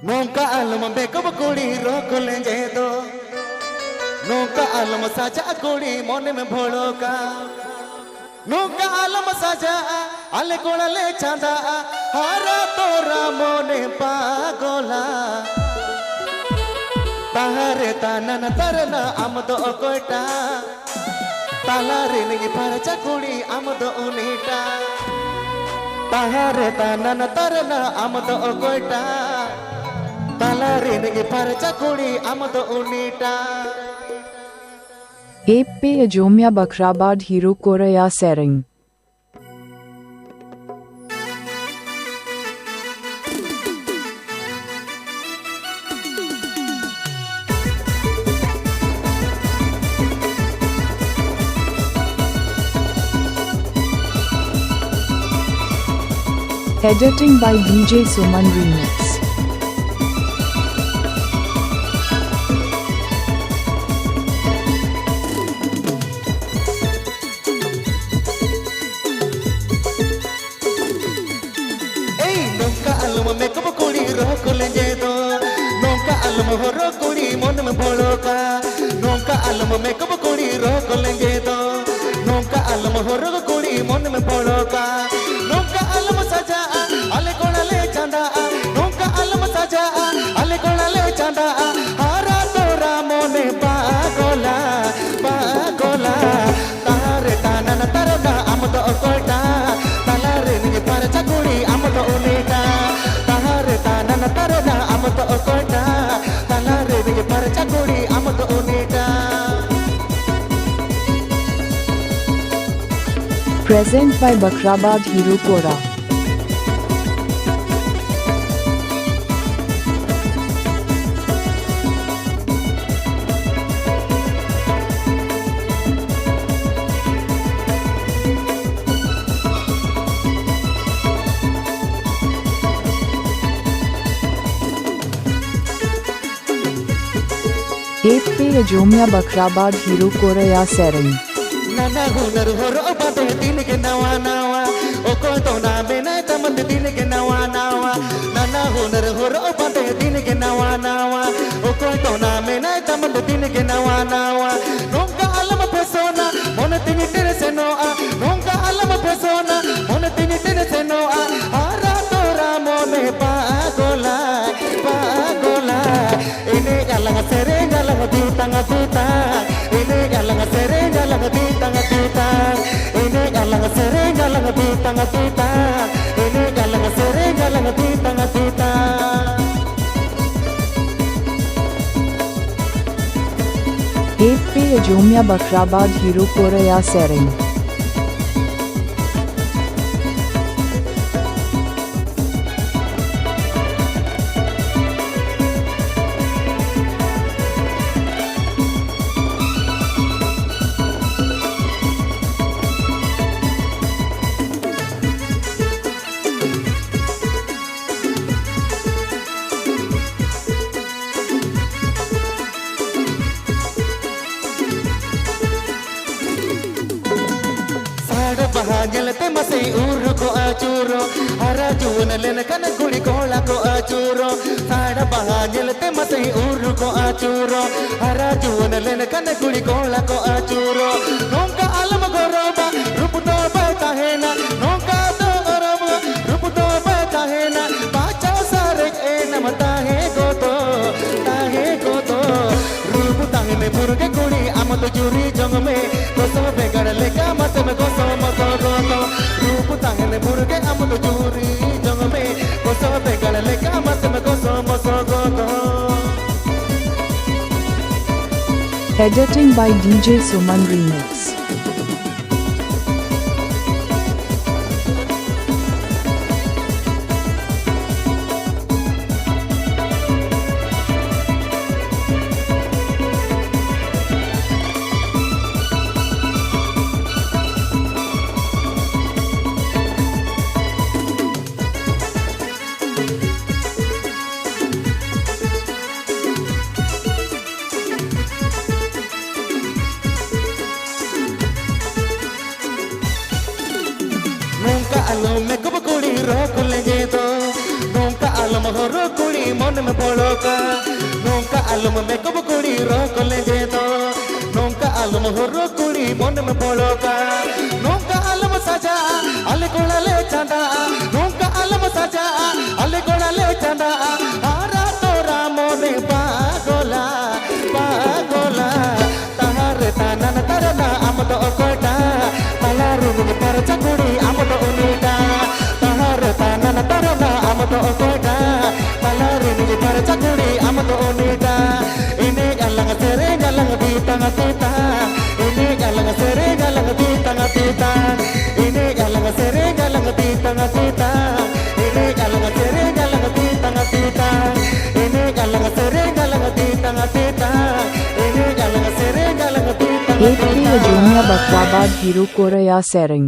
Nunca alma be como kuri roko lenje do Nunca alma saja kuri mone me bholoka Nunca alma saja ale kola le chanda hara tora mone pagola Tahare tanana tarana amdo okoita Talare nigi paracha kuri amdo unita Tahare tanana tarana amdo okoita Talare nigi paracha kuri amdo unita AP Ajomya Bakrabad Hero Koraya Sering. Editing by DJ Suman Remix. Makeup kuri roko lenje do Nunca alma horo kuri mon me bholoka Nunca alma makeup kuri roko lenje do Nunca alma horo kuri mon me bholoka Nunca alma saja ale kona le chanda Nunca alma saja ale kona le chanda hara tora mone pagola pagola tare tanana tarana amdo kolta talare ni paracha kuri amdo unita Tarana amto okolta talare nige paracha kuri amto unita Present by Bakrabad Hero Kora. AP Ajomya Bakrabad Hero Koraya Sering. Nana hunar horo bate din ke nawa nawa o ko to na bena tamat din ke nawa nawa Nana hunar horo bate din ke nawa nawa o ko to na bena tamat din ke nawa nawa Nunca alama persona mon tini tere seno Nunca alama persona mon tini tere seno hara tora mone pagola pagola ini galang sereng galang ditang ditang ini galang sereng galang ditang ditang ini galang sereng galang ditang ditang ini galang sereng galang ditang ditang AP Ajomya Bakrabad Hero Koraya Sering. Bahagialate masai uru ko achuro hara juna len kan kuri kola ko achuro sada bahagialate masai uru ko achuro hara juna len kan kuri kola ko achuro nunca alma goroba rup to bata hena nunca to goroba rup to bata hena bacha sarek e namata he goto rup tang me burge kuri amto juri jong me koso begar leka mat me koso रूप तांगने बुर्गे अमल चूरी जंग में कोसो बेगल लेका मत में कोसो मसो गो Editing by DJ Suman Remix. Nunca alma me como kuri roko lenje do Nunca alma horo kuri कुड़ी मन में पड़ोका नौका आलम में कब कुड़ी रोक ले दे दो नौका आलम हो रो कुड़ी मन में पड़ोका नौका आलम सजा अले कोड़ा ले चंदा नौका आलम सजा अले कोड़ा ले चंदा आरा तोरा मोने पागोला पागोला ताहारे ताना न तरना आम तो कोटा तालारू में पर चकुड़ी आम तो उनीटा ताहारे ताना न तरना आम तो कोटा तालारू में पर चकुड़ी आम तो उनीटा ini galang sere galang di tengah tita ini galang sere galang di tengah tita ini galang sere galang di tengah tita ini galang sere galang di tengah tita ini galang sere galang di tengah tita ini galang sere galang di tengah tita HP Jumia Bakrabad Hiru Korea Sering